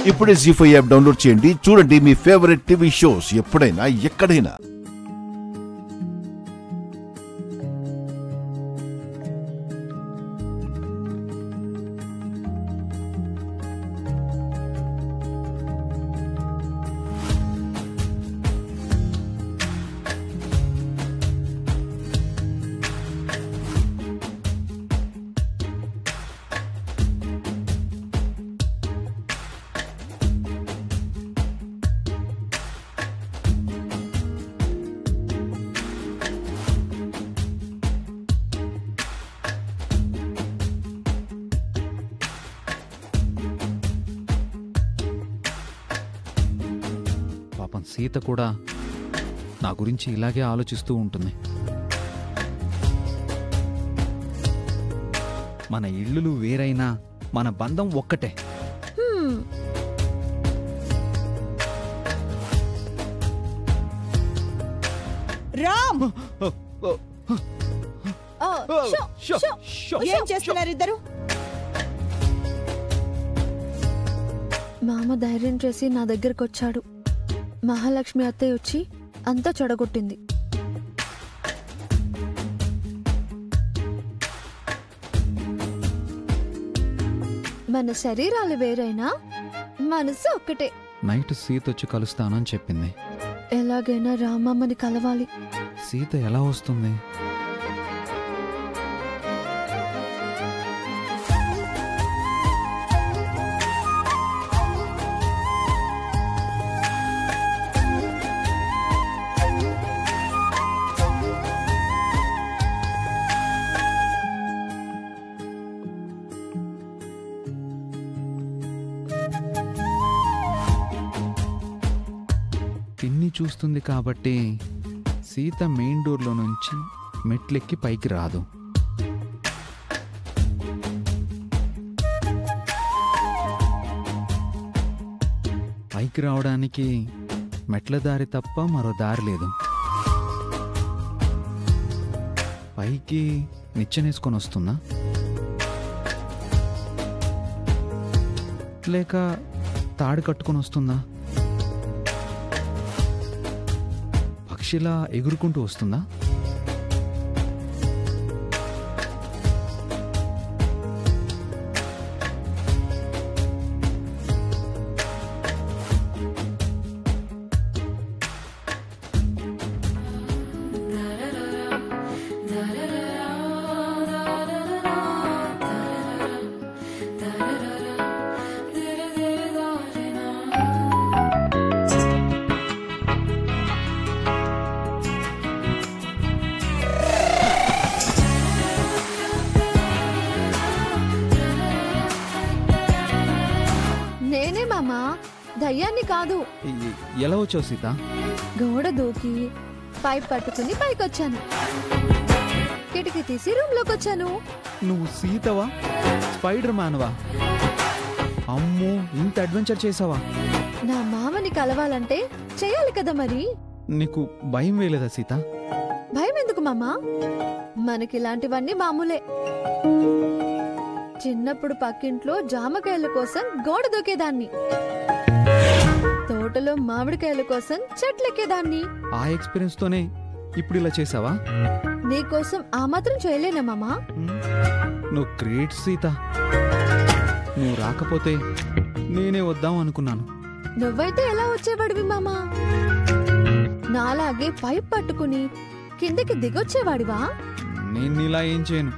ఇప్పుడే జీ5 app download చేయండి. చూడండి మీ ఫేవరెట్ టీవీ షోస్ ఎప్పుడైనా ఎక్కడైనా. పాపం సీత కూడా నా గురించి ఇలాగే ఆలోచిస్తూ ఉంటుంది. మన ఇళ్ళు వేరైనా మన బంధం ఒక్కటే. రామ్, ఏం చేస్తున్నారు ఇద్దరు? మామ ధైర్యం చేసి నా దగ్గరకు వచ్చాడు. మహాలక్ష్మి అత్తయ్య వచ్చి అంతా చెడగొట్టింది. మన శరీరాలు వేరైనా మనసు ఒక్కటే. నైట్ సీత వచ్చి కలుస్తానని చెప్పింది. ఎలాగైనా రామమ్మని కలవాలి. సీత ఎలా వస్తుంది? పిన్ని చూస్తుంది కాబట్టి సీత మెయిన్ డోర్లో నుంచి మెట్లెక్కి పైకి రాదు. పైకి రావడానికి మెట్ల దారి తప్ప మరో దారి లేదు. పైకి నిచ్చెనేసుకొని వస్తుందా, లేక తాడు కట్టుకొని వస్తుందా, పక్షిలా ఎగురుకుంటూ వస్తుందా? నేనే మామా, దయ్యాన్ని కాదు. ఎలా వచ్చావు సీత? గోడ దూకి పైప్ పట్టుకుని పైకొచ్చాను. కిటికీ తీసి రూమ్ లోకి వచ్చాను. నువ్వు సీతవా? స్పైడర్ మ్యాన్వా? అమ్మో, ఇంత అడ్వెంచర్ చేసావా? నా మామని కలవాలంటే చెయ్యాలి కదా మరి. నీకు భయం వేయలేదా సీత? భయం ఎందుకు మామా? మనకిలాంటివన్నీ మామూలే. చిన్నప్పుడు పక్కింట్లో జామకాయల కోసం గోడ దూకేదాన్ని, తోటలో మామిడికాయల కోసం చెట్లెక్కేదాన్ని. ఆ ఎక్స్పీరియన్స్ తోనే ఇప్పుడు ఇలా చేసావా? నీకోసం ఆ మాత్రం చేయలేనా మామా? నువ్వు గ్రేట్ సీత. నువ్వు రాకపోతే నేనే వద్దాం అనుకున్నాను. నువ్వైతే ఎలా వచ్చేవాడివి మామా? నాలాగే పైప్ పట్టుకుని కిందకి దిగొచ్చేవాడివా? నేను ఇలా ఏం చేయను.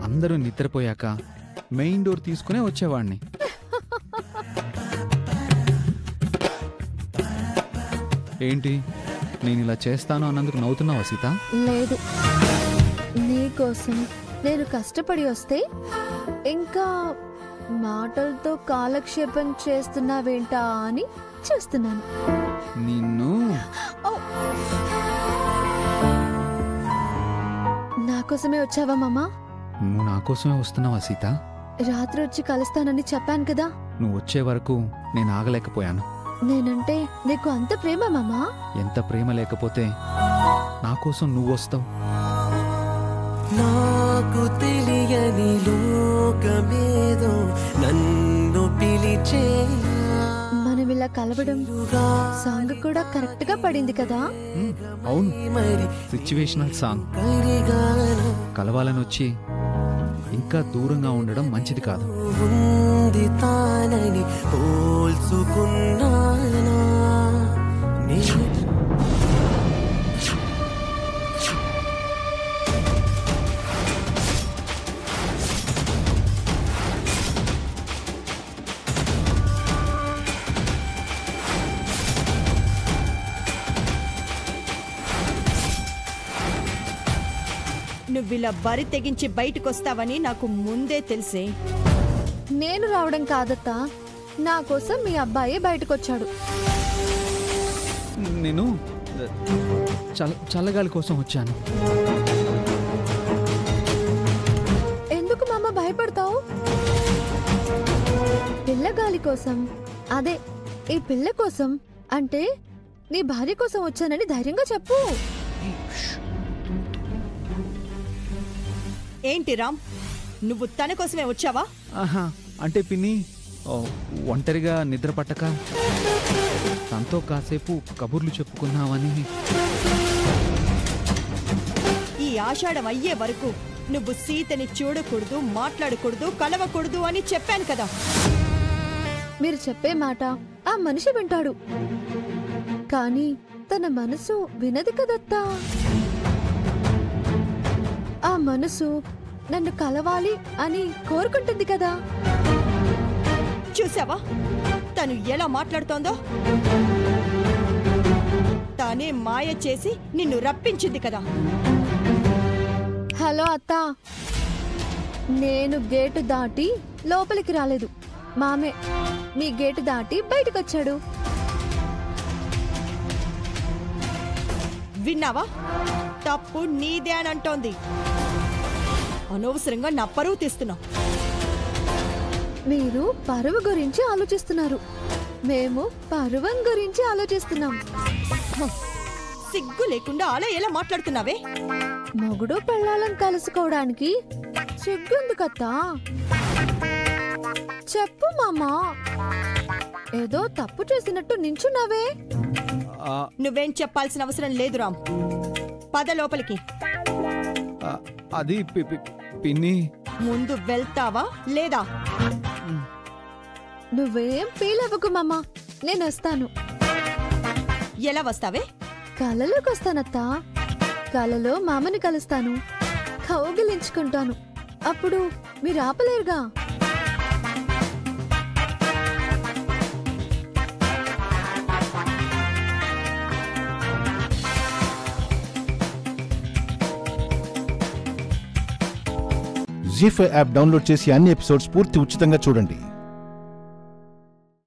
అందరూ నిద్రపోయాక మెయిన్ డోర్ తీసుకునే వచ్చేవాడిని. ఏంటి, నేను ఇలా చేస్తాను అన్నందుకు నవ్వుతున్నావా సీత? లేదు, నీకోసం నేను కష్టపడి వస్తే ఇంకా మాటలతో కాలక్షేపం చేస్తున్నావేంటా అని చూస్తున్నాను. నిన్ను నా కోసమే వచ్చావా మామా? నువ్వు నా కోసమే వస్తున్నావా సీత? రాత్రి వచ్చి కలుస్తానని చెప్పాను కదా. నువ్వు వచ్చే వరకు నేను ఆగలేకపోయాను. నేనంటే నీకు అంత ప్రేమ మామా? ఎంత ప్రేమ లేకపోతే నా కోసం నువ్వు వస్తావు? నాకు తెలియని లోకమేదో నన్ను పిలిచే ఇలా కలవడం సాంగ్ కూడా కరెక్ట్ గా పడింది కదా. అవును, సిచ్యువేషనల్ సాంగ్. కలవాలని వచ్చి ఇంకా దూరంగా ఉండడం మంచిది కాదు. నువ్విలా బరి తెగించి బయటకొస్తావని నాకు ముందే తెలిసే. నేను రావడం కాదత్తా, నా కోసం మీ అబ్బాయి బయటకొచ్చాడు. నేను చల్లగాలి కోసం వచ్చాను. ఎందుకు మామ భయపడతావు? పిల్లగాలి కోసం, అదే ఈ పిల్ల కోసం, అంటే నీ భార్య కోసం వచ్చానని ధైర్యంగా చెప్పు. ఏంటి రామ్, నువ్వు తన కోసమే వచ్చావా? ఆహా, అంటే పిన్ని ఒంటరిగా నిద్ర పట్టక తనతో కాసేపు కబుర్లు చెప్పుకున్నావని. ఈ ఆషాఢం అయ్యే వరకు నువ్వు సీతని చూడకూడదు, మాట్లాడకూడదు, కలవకూడదు అని చెప్పాను కదా. మీరు చెప్పే మాట ఆ మనిషి వింటాడు, కానీ తన మనసు వినది కదత్తా. ఆ మనసు నన్ను కలవాలి అని కోరుకుంటుంది కదా. చూసావా తను ఎలా మాట్లాడుతోందో? తానే మాయ చేసి నిన్ను రప్పించింది కదా. హలో అత్తా, నేను గేటు దాటి లోపలికి రాలేదు, మామే మీ గేటు దాటి బయటకొచ్చాడు. విన్నావా? తప్పు నీదే అని అంటోంది. అనవసరంగా నా పరువు తీస్తున్నావు. మీరు పరువు గురించి ఆలోచిస్తున్నారు, మేము పరువం గురించి ఆలోచిస్తున్నాం. సిగ్గు లేకుండా అలా ఎలా మాట్లాడుతున్నావే? మొగుడు పెళ్ళాలను కలుసుకోవడానికి సిగ్గుందుకత్తా. చెప్పు మామా, ఏదో తప్పు చేసినట్టు నించున్నావే. నువ్వేం చెప్పాల్సిన అవసరం లేదు రామ్, పద లోపలికి. అది పిన్ని. ముందు వెళ్తావా లేదా? నువ్వేం ఫీల్ అవ్వకు మామా, నేను వస్తాను. ఎలా వస్తావే? కలలోకి వస్తానత్తా. కలలో మామని కలుస్తాను, కౌగిలించుకుంటాను. అప్పుడు మీరు ఆపలేరుగా. జీ5 యాప్ డౌన్లోడ్ చేసి అన్ని ఎపిసోడ్స్ పూర్తి ఉచితంగా చూడండి.